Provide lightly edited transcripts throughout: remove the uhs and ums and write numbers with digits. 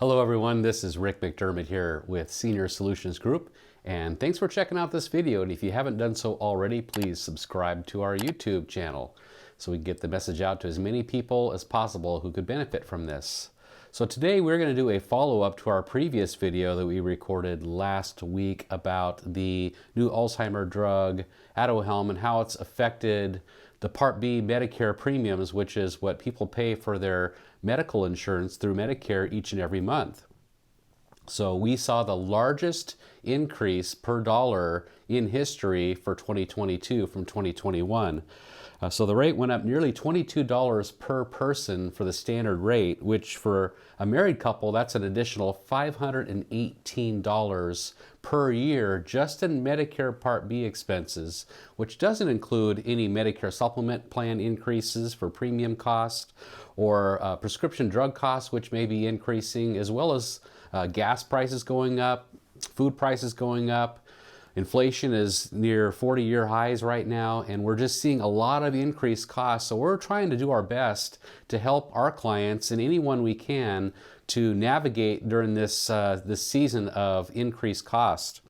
Hello everyone, this is Rick MacDermid here with Senior Solutions Group, and thanks for checking out this video. And if you haven't done so already, please subscribe to our YouTube channel so we can get the message out to as many people as possible who could benefit from this. So today we're going to do a follow-up to our previous video that we recorded last week about the new Alzheimer drug Aduhelm and how it's affected the Part B Medicare premiums, which is what people pay for their medical insurance through Medicare each and every month. So we saw the largest increase per dollar in history for 2022 from 2021. So the rate went up nearly $22 per person for the standard rate, which for a married couple, that's an additional $518 per year just in Medicare Part B expenses, which doesn't include any Medicare supplement plan increases for premium cost or prescription drug costs, which may be increasing, as well as gas prices going up, food prices going up. Inflation is near 40-year highs right now, and we're just seeing a lot of increased costs. So we're trying to do our best to help our clients and anyone we can to navigate during this season of increased cost.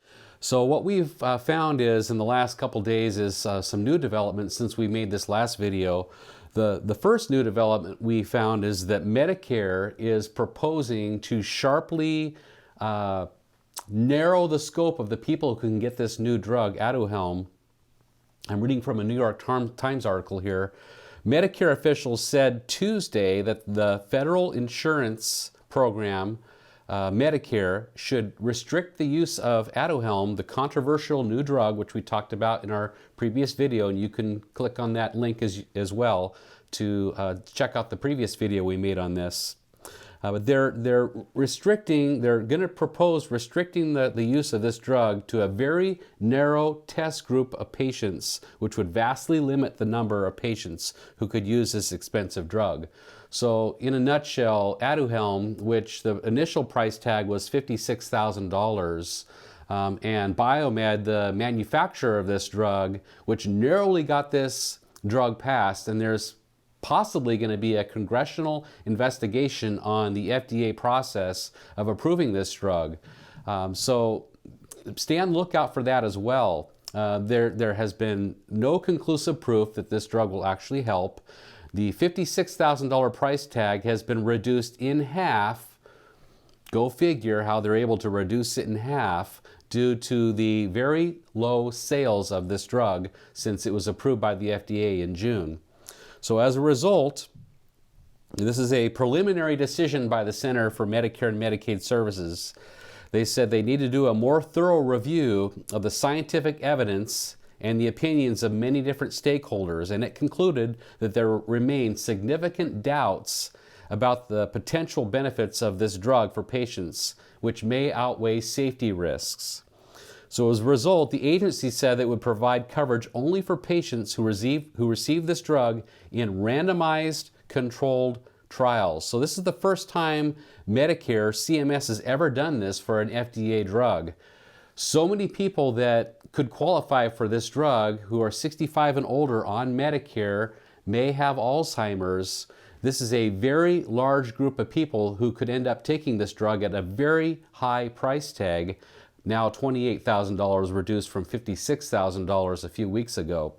So what we've found is in the last couple days is some new developments since we made this last video. The first new development we found is that Medicare is proposing to sharply narrow the scope of the people who can get this new drug, Aduhelm. I'm reading from a New York Times article here. Medicare officials said Tuesday that the federal insurance program, Medicare, should restrict the use of Aduhelm, the controversial new drug, which we talked about in our previous video, and you can click on that link as well to check out the previous video we made on this. But they're going to propose restricting the use of this drug to a very narrow test group of patients, which would vastly limit the number of patients who could use this expensive drug. So in a nutshell, Aduhelm, which the initial price tag was $56,000, and Biomed, the manufacturer of this drug, which narrowly got this drug passed, and there's possibly going to be a congressional investigation on the FDA process of approving this drug. So stand lookout for that as well. There has been no conclusive proof that this drug will actually help. The $56,000 price tag has been reduced in half. Go figure how they're able to reduce it in half due to the very low sales of this drug since it was approved by the FDA in June. So as a result, this is a preliminary decision by the Center for Medicare and Medicaid Services. They said they need to do a more thorough review of the scientific evidence and the opinions of many different stakeholders, and it concluded that there remain significant doubts about the potential benefits of this drug for patients, which may outweigh safety risks. So as a result, the agency said that it would provide coverage only for patients who receive this drug in randomized controlled trials. So this is the first time Medicare, CMS, has ever done this for an FDA drug. So many people that could qualify for this drug who are 65 and older on Medicare may have Alzheimer's. This is a very large group of people who could end up taking this drug at a very high price tag. Now $28,000 reduced from $56,000 a few weeks ago.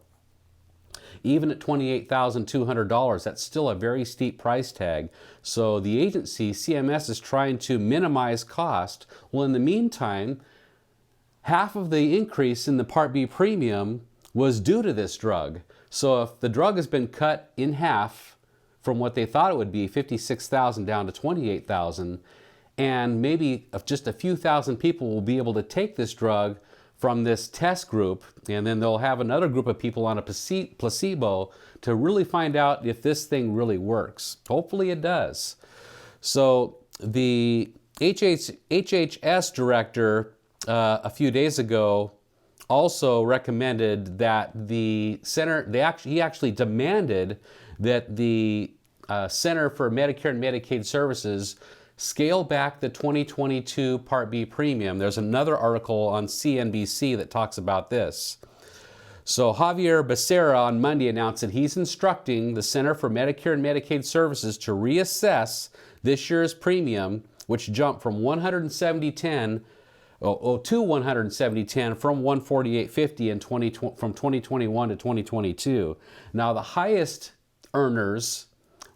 Even at $28,200, that's still a very steep price tag. So the agency, CMS, is trying to minimize cost. Well, in the meantime, half of the increase in the Part B premium was due to this drug. So if the drug has been cut in half from what they thought it would be, $56,000 down to $28,000, and maybe just a few thousand people will be able to take this drug from this test group, and then they'll have another group of people on a placebo to really find out if this thing really works. Hopefully it does. So the HHS director a few days ago also recommended that the center, he actually demanded that the Center for Medicare and Medicaid Services scale back the 2022 Part B premium. There's another article on CNBC that talks about this. So Javier Becerra on Monday announced that he's instructing the Center for Medicare and Medicaid Services to reassess this year's premium, which jumped from 170.10 to 170.10 from 148.50 in from 2021 to 2022. Now the highest earners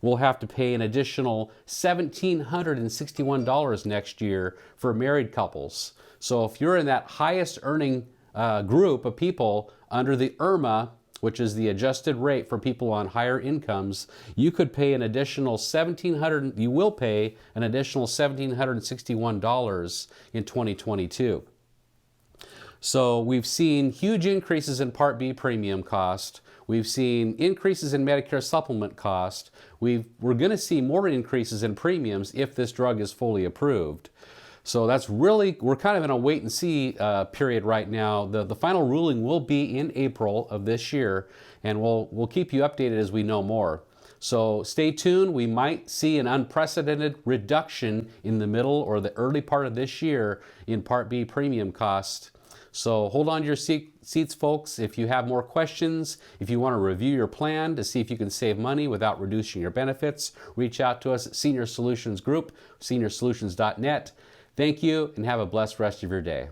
will have to pay an additional $1,761 next year for married couples. So if you're in that highest earning group of people under the IRMA, which is the adjusted rate for people on higher incomes, you could pay an additional you will pay an additional $1,761 in 2022. So we've seen huge increases in Part B premium cost. We've seen increases in Medicare supplement cost. We're going to see more increases in premiums if this drug is fully approved. So that's really, we're kind of in a wait and see period right now. The final ruling will be in April of this year, and we'll keep you updated as we know more. So stay tuned. We might see an unprecedented reduction in the middle or the early part of this year in Part B premium cost. So hold on to your seats, folks. If you have more questions, if you want to review your plan to see if you can save money without reducing your benefits, reach out to us at Senior Solutions Group, seniorsolutions.net. Thank you, and have a blessed rest of your day.